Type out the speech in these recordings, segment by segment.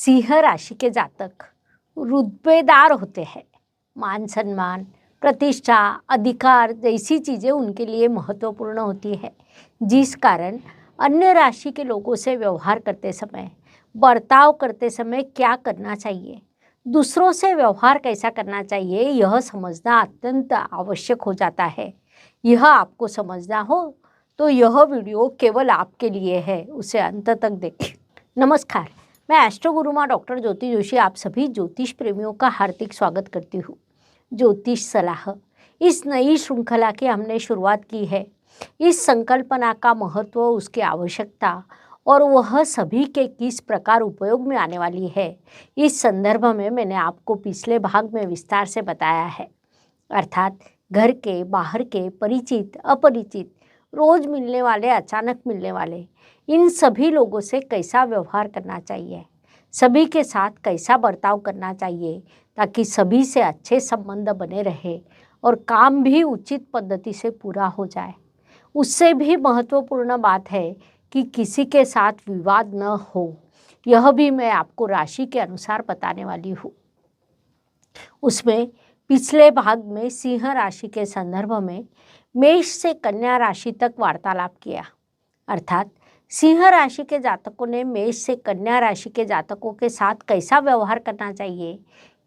सिंह राशि के जातक रुतबेदार होते हैं। मान सम्मान, प्रतिष्ठा, अधिकार जैसी चीज़ें उनके लिए महत्वपूर्ण होती है, जिस कारण अन्य राशि के लोगों से व्यवहार करते समय, बर्ताव करते समय क्या करना चाहिए, दूसरों से व्यवहार कैसा करना चाहिए, यह समझना अत्यंत आवश्यक हो जाता है। यह आपको समझना हो तो यह वीडियो केवल आपके लिए है, उसे अंत तक देखें। नमस्कार, मैं एस्ट्रो गुरुमा डॉक्टर ज्योति जोशी आप सभी ज्योतिष प्रेमियों का हार्दिक स्वागत करती हूँ। ज्योतिष सलाह इस नई श्रृंखला की हमने शुरुआत की है। इस संकल्पना का महत्व, उसकी आवश्यकता और वह सभी के किस प्रकार उपयोग में आने वाली है, इस संदर्भ में मैंने आपको पिछले भाग में विस्तार से बताया है। अर्थात घर के, बाहर के, परिचित, अपरिचित, रोज मिलने वाले, अचानक मिलने वाले, इन सभी लोगों से कैसा व्यवहार करना चाहिए, सभी के साथ कैसा बर्ताव करना चाहिए ताकि सभी से अच्छे संबंध बने रहे और काम भी उचित पद्धति से पूरा हो जाए। उससे भी महत्वपूर्ण बात है कि किसी के साथ विवाद न हो। यह भी मैं आपको राशि के अनुसार बताने वाली हूँ। उसमें पिछले भाग में सिंह राशि के संदर्भ में मेष से कन्या राशि तक वार्तालाप किया। अर्थात सिंह राशि के जातकों ने मेष से कन्या राशि के जातकों के साथ कैसा व्यवहार करना चाहिए,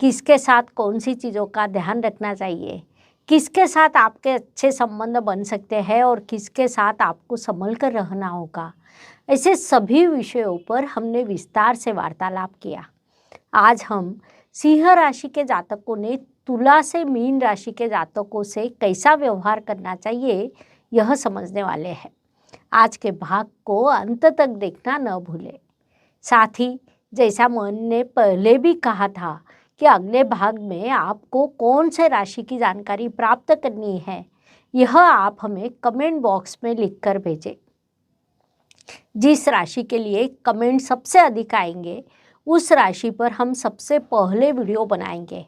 किसके साथ कौन सी चीज़ों का ध्यान रखना चाहिए, किसके साथ आपके अच्छे संबंध बन सकते हैं और किसके साथ आपको संभल कर रहना होगा, ऐसे सभी विषयों पर हमने विस्तार से वार्तालाप किया। आज हम सिंह राशि के जातकों ने तुला से मीन राशि के जातकों से कैसा व्यवहार करना चाहिए, यह समझने वाले हैं। आज के भाग को अंत तक देखना न भूलें। साथ ही जैसा मैंने पहले भी कहा था कि अगले भाग में आपको कौन से राशि की जानकारी प्राप्त करनी है, यह आप हमें कमेंट बॉक्स में लिखकर भेजें। जिस राशि के लिए कमेंट सबसे अधिक आएंगे, उस राशि पर हम सबसे पहले वीडियो बनाएंगे।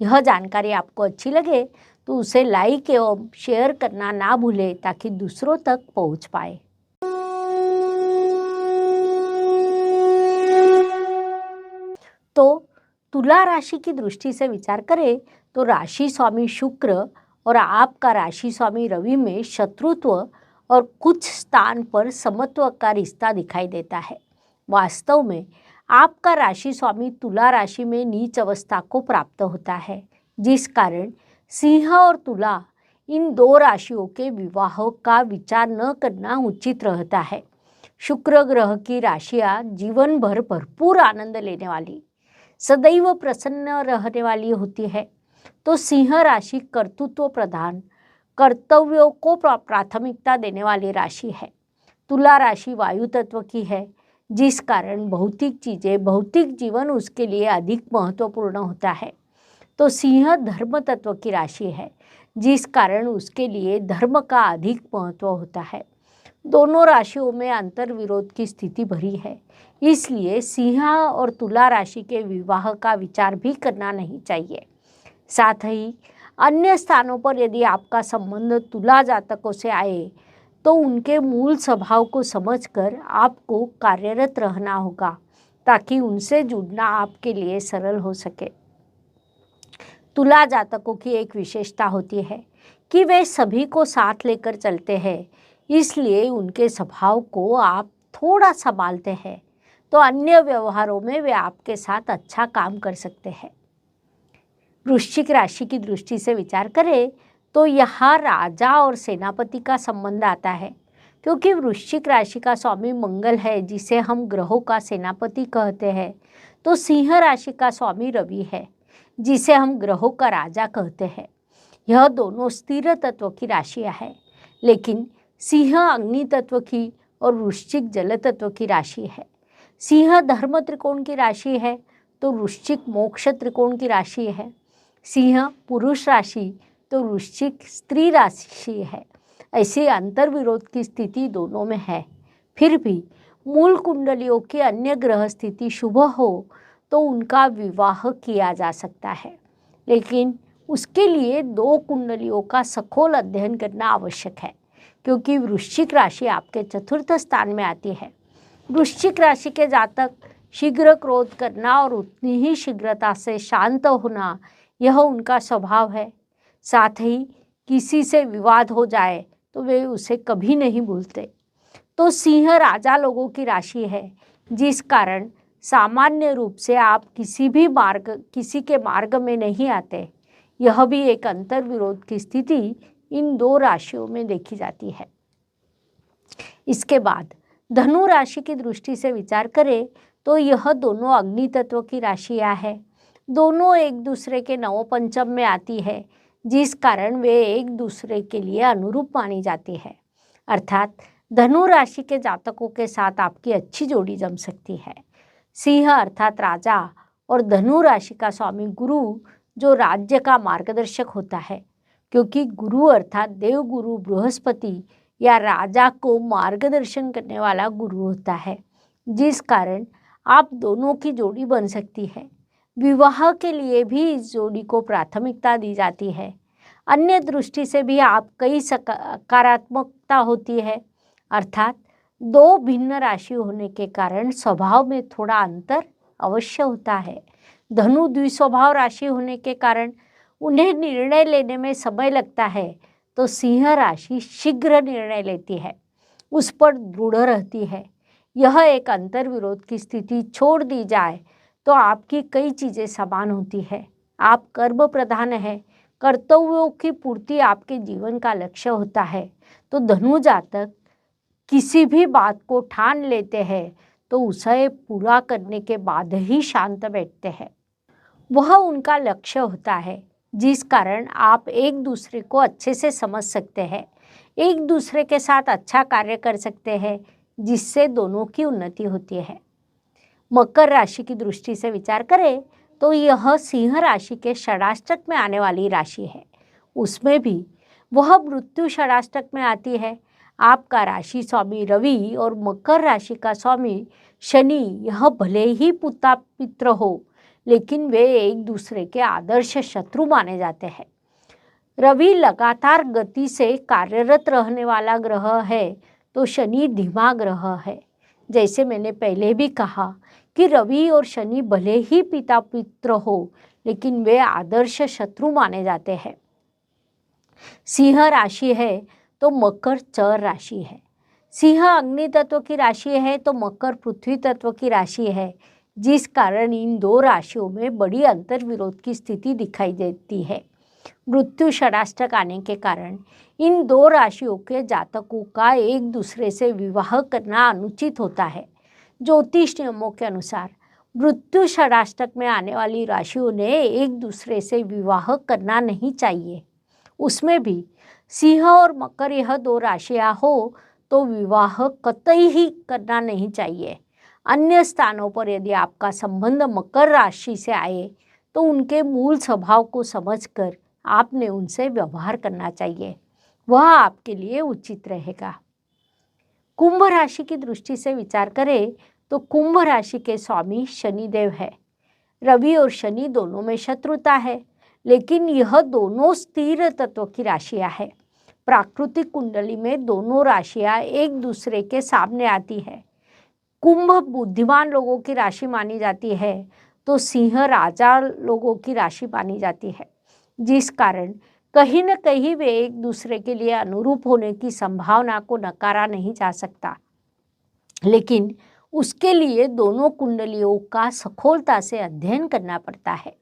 यह जानकारी आपको अच्छी लगे तो उसे लाइक एवं शेयर करना ना भूलें ताकि दूसरों तक पहुंच पाए। तो तुला राशि की दृष्टि से विचार करें तो राशि स्वामी शुक्र और आपका राशि स्वामी रवि में शत्रुत्व और कुछ स्थान पर समत्व का रिश्ता दिखाई देता है। वास्तव में आपका राशि स्वामी तुला राशि में नीच अवस्था को प्राप्त होता है, जिस कारण सिंह और तुला इन दो राशियों के विवाह का विचार न करना उचित रहता है। शुक्र ग्रह की राशियां जीवन भर भरपूर आनंद लेने वाली, सदैव प्रसन्न रहने वाली होती है, तो सिंह राशि कर्तृत्व प्रधान, कर्तव्यों को प्राथमिकता देने वाली राशि है। तुला राशि वायु तत्व की है, जिस कारण भौतिक चीज़ें, भौतिक जीवन उसके लिए अधिक महत्वपूर्ण होता है। तो सिंह धर्म तत्व की राशि है, जिस कारण उसके लिए धर्म का अधिक महत्व होता है। दोनों राशियों में अंतर विरोध की स्थिति भरी है, इसलिए सिंह और तुला राशि के विवाह का विचार भी करना नहीं चाहिए। साथ ही अन्य स्थानों पर यदि आपका संबंध तुला जातकों से आए तो उनके मूल स्वभाव को समझकर आपको कार्यरत रहना होगा ताकि उनसे जुड़ना आपके लिए सरल हो सके। तुला जातकों की एक विशेषता होती है कि वे सभी को साथ लेकर चलते हैं, इसलिए उनके स्वभाव को आप थोड़ा संभालते हैं तो अन्य व्यवहारों में वे आपके साथ अच्छा काम कर सकते हैं। वृश्चिक राशि की दृष्टि से विचार करें तो यहाँ राजा और सेनापति का संबंध आता है, क्योंकि वृश्चिक राशि का स्वामी मंगल है, जिसे हम ग्रहों का सेनापति कहते हैं। तो सिंह राशि का स्वामी रवि है, जिसे हम ग्रहों का राजा कहते हैं। यह दोनों स्थिर तत्व की राशियाँ हैं, लेकिन सिंह अग्नि तत्व की और वृश्चिक जल तत्व की राशि है। सिंह धर्म त्रिकोण की राशि है तो वृश्चिक मोक्ष त्रिकोण की राशि है। सिंह पुरुष राशि तो वृश्चिक स्त्री राशि है। ऐसी अंतर विरोध की स्थिति दोनों में है। फिर भी मूल कुंडलियों की अन्य ग्रह स्थिति शुभ हो तो उनका विवाह किया जा सकता है, लेकिन उसके लिए दो कुंडलियों का सखोल अध्ययन करना आवश्यक है, क्योंकि वृश्चिक राशि आपके चतुर्थ स्थान में आती है। वृश्चिक राशि के जातक शीघ्र क्रोध करना और उतनी ही शीघ्रता से शांत होना, यह उनका स्वभाव है। साथ ही किसी से विवाद हो जाए तो वे उसे कभी नहीं भूलते। तो सिंह राजा लोगों की राशि है, जिस कारण सामान्य रूप से आप किसी के मार्ग में नहीं आते। यह भी एक अंतर्विरोध की स्थिति इन दो राशियों में देखी जाती है। इसके बाद धनु राशि की दृष्टि से विचार करें तो यह दोनों अग्नि तत्व की राशियां हैं। दोनों एक दूसरे के नवपंचम में आती है, जिस कारण वे एक दूसरे के लिए अनुरूप मानी जाती है। अर्थात धनु राशि के जातकों के साथ आपकी अच्छी जोड़ी जम सकती है। सिंह अर्थात राजा और धनु राशि का स्वामी गुरु, जो राज्य का मार्गदर्शक होता है, क्योंकि गुरु अर्थात देवगुरु बृहस्पति या राजा को मार्गदर्शन करने वाला गुरु होता है, जिस कारण आप दोनों की जोड़ी बन सकती है। विवाह के लिए भी इस जोड़ी को प्राथमिकता दी जाती है। अन्य दृष्टि से भी आप कई सकारात्मकता होती है, अर्थात दो भिन्न राशि होने के कारण स्वभाव में थोड़ा अंतर अवश्य होता है। धनु द्विस्वभाव राशि होने के कारण उन्हें निर्णय लेने में समय लगता है, तो सिंह राशि शीघ्र निर्णय लेती है, उस पर दृढ़ रहती है। यह एक अंतर्विरोध की स्थिति छोड़ दी जाए तो आपकी कई चीज़ें समान होती है। आप कर्म प्रधान है, कर्तव्यों की पूर्ति आपके जीवन का लक्ष्य होता है। तो धनु जातक किसी भी बात को ठान लेते हैं तो उसे पूरा करने के बाद ही शांत बैठते हैं। वह उनका लक्ष्य होता है, जिस कारण आप एक दूसरे को अच्छे से समझ सकते हैं, एक दूसरे के साथ अच्छा कार्य कर सकते हैं, जिससे दोनों की उन्नति होती है। मकर राशि की दृष्टि से विचार करें तो यह सिंह राशि के षडाष्टक में आने वाली राशि है। उसमें भी वह मृत्यु षडाष्टक में आती है। आपका राशि स्वामी रवि और मकर राशि का स्वामी शनि, यह भले ही पिता पित्र हो, लेकिन वे एक दूसरे के आदर्श शत्रु माने जाते हैं। रवि लगातार गति से कार्यरत रहने वाला ग्रह है, तो शनि धीमा ग्रह है। जैसे मैंने पहले भी कहा कि रवि और शनि भले ही पिता पुत्र हो, लेकिन वे आदर्श शत्रु माने जाते हैं। सिंह राशि है तो मकर चर राशि है। सिंह अग्नि तत्व की राशि है तो मकर पृथ्वी तत्व की राशि है, जिस कारण इन दो राशियों में बड़ी अंतर्विरोध की स्थिति दिखाई देती है। मृत्यु षडाष्टक आने के कारण इन दो राशियों के जातकों का एक दूसरे से विवाह करना अनुचित होता है। ज्योतिष नियमों के अनुसार मृत्यु षडाष्टक में आने वाली राशियों ने एक दूसरे से विवाह करना नहीं चाहिए। उसमें भी सिंह और मकर यह दो राशियां हो तो विवाह कतई ही करना नहीं चाहिए। अन्य स्थानों पर यदि आपका संबंध मकर राशि से आए तो उनके मूल स्वभाव को समझकर आपने उनसे व्यवहार करना चाहिए, वह आपके लिए उचित रहेगा। कुंभ राशि की दृष्टि से विचार करें तो कुंभ राशि के स्वामी शनिदेव है। रवि और शनि दोनों में शत्रुता है, लेकिन यह दोनों स्थिर तत्व की राशियां हैं। प्राकृतिक कुंडली में दोनों राशियां एक दूसरे के सामने आती है। कुंभ बुद्धिमान लोगों की राशि मानी जाती है, तो सिंह राजा लोगों की राशि मानी जाती है, जिस कारण कहीं न कहीं वे एक दूसरे के लिए अनुरूप होने की संभावना को नकारा नहीं जा सकता। लेकिन उसके लिए दोनों कुंडलियों का सखोलता से अध्ययन करना पड़ता है।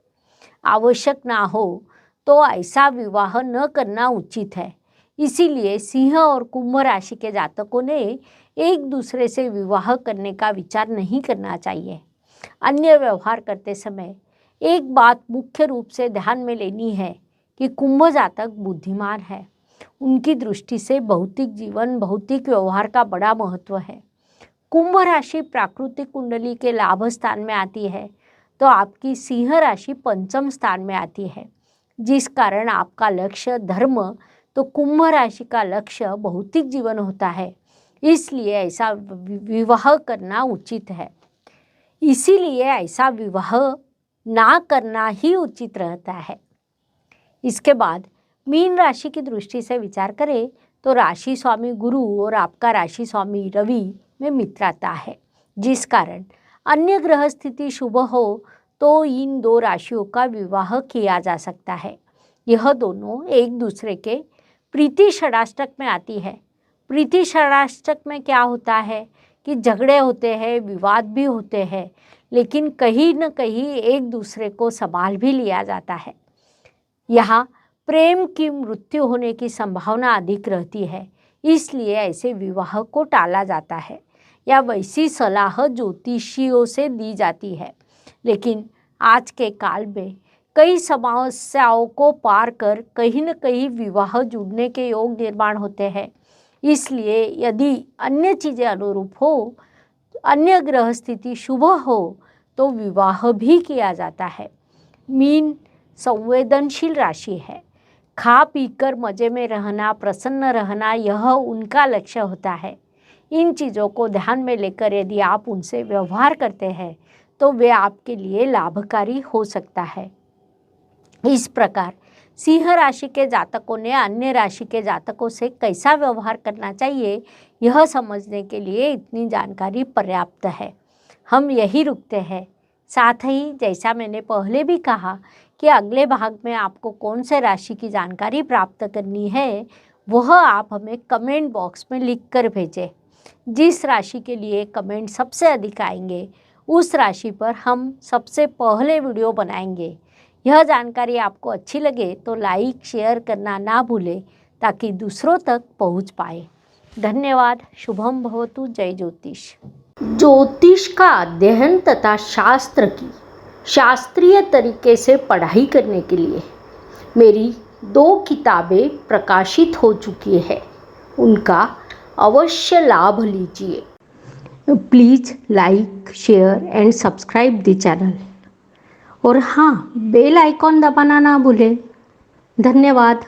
आवश्यक ना हो तो ऐसा विवाह न करना उचित है। इसीलिए सिंह और कुंभ राशि के जातकों ने एक दूसरे से विवाह करने का विचार नहीं करना चाहिए। अन्य व्यवहार करते समय एक बात मुख्य रूप से ध्यान में लेनी है कि कुंभ जातक बुद्धिमान है। उनकी दृष्टि से भौतिक जीवन, भौतिक व्यवहार का बड़ा महत्व है। कुंभ राशि प्राकृतिक कुंडली के लाभ स्थान में आती है, तो आपकी सिंह राशि पंचम स्थान में आती है, जिस कारण आपका लक्ष्य धर्म, तो कुंभ राशि का लक्ष्य भौतिक जीवन होता है। इसलिए ऐसा विवाह करना उचित है। इसीलिए ऐसा विवाह ना करना ही उचित रहता है। इसके बाद मीन राशि की दृष्टि से विचार करें तो राशि स्वामी गुरु और आपका राशि स्वामी रवि में मित्रता है, जिस कारण अन्य ग्रह स्थिति शुभ हो तो इन दो राशियों का विवाह किया जा सकता है। यह दोनों एक दूसरे के प्रीति षडाष्टक में आती है। प्रीति षडाष्टक में क्या होता है कि झगड़े होते हैं, विवाद भी होते हैं, लेकिन कहीं न कहीं एक दूसरे को संभाल भी लिया जाता है। यहाँ प्रेम की मृत्यु होने की संभावना अधिक रहती है, इसलिए ऐसे विवाह को टाला जाता है या वैसी सलाह ज्योतिषियों से दी जाती है। लेकिन आज के काल में कई समस्याओं को पार कर कहीं न कहीं विवाह जुड़ने के योग निर्माण होते हैं। इसलिए यदि अन्य चीज़ें अनुरूप हो, अन्य ग्रह स्थिति शुभ हो तो विवाह भी किया जाता है। मीन संवेदनशील राशि है। खा पीकर मज़े में रहना, प्रसन्न रहना, यह उनका लक्ष्य होता है। इन चीज़ों को ध्यान में लेकर यदि आप उनसे व्यवहार करते हैं तो वे आपके लिए लाभकारी हो सकता है। इस प्रकार सिंह राशि के जातकों ने अन्य राशि के जातकों से कैसा व्यवहार करना चाहिए, यह समझने के लिए इतनी जानकारी पर्याप्त है। हम यही रुकते हैं। साथ ही जैसा मैंने पहले भी कहा कि अगले भाग में आपको कौन से राशि की जानकारी प्राप्त करनी है, वह आप हमें कमेंट बॉक्स में लिख कर भेजें। जिस राशि के लिए कमेंट सबसे अधिक आएंगे उस राशि पर हम सबसे पहले वीडियो बनाएंगे। यह जानकारी आपको अच्छी लगे तो लाइक शेयर करना ना भूलें ताकि दूसरों तक पहुंच पाए। धन्यवाद। शुभम भवतु। जय ज्योतिष। ज्योतिष का अध्ययन तथा शास्त्र की शास्त्रीय तरीके से पढ़ाई करने के लिए मेरी 2 किताबें प्रकाशित हो चुकी है, उनका अवश्य लाभ लीजिए। Please like share and subscribe the channel और हाँ, बेल आइकॉन दबाना ना भूलें। धन्यवाद।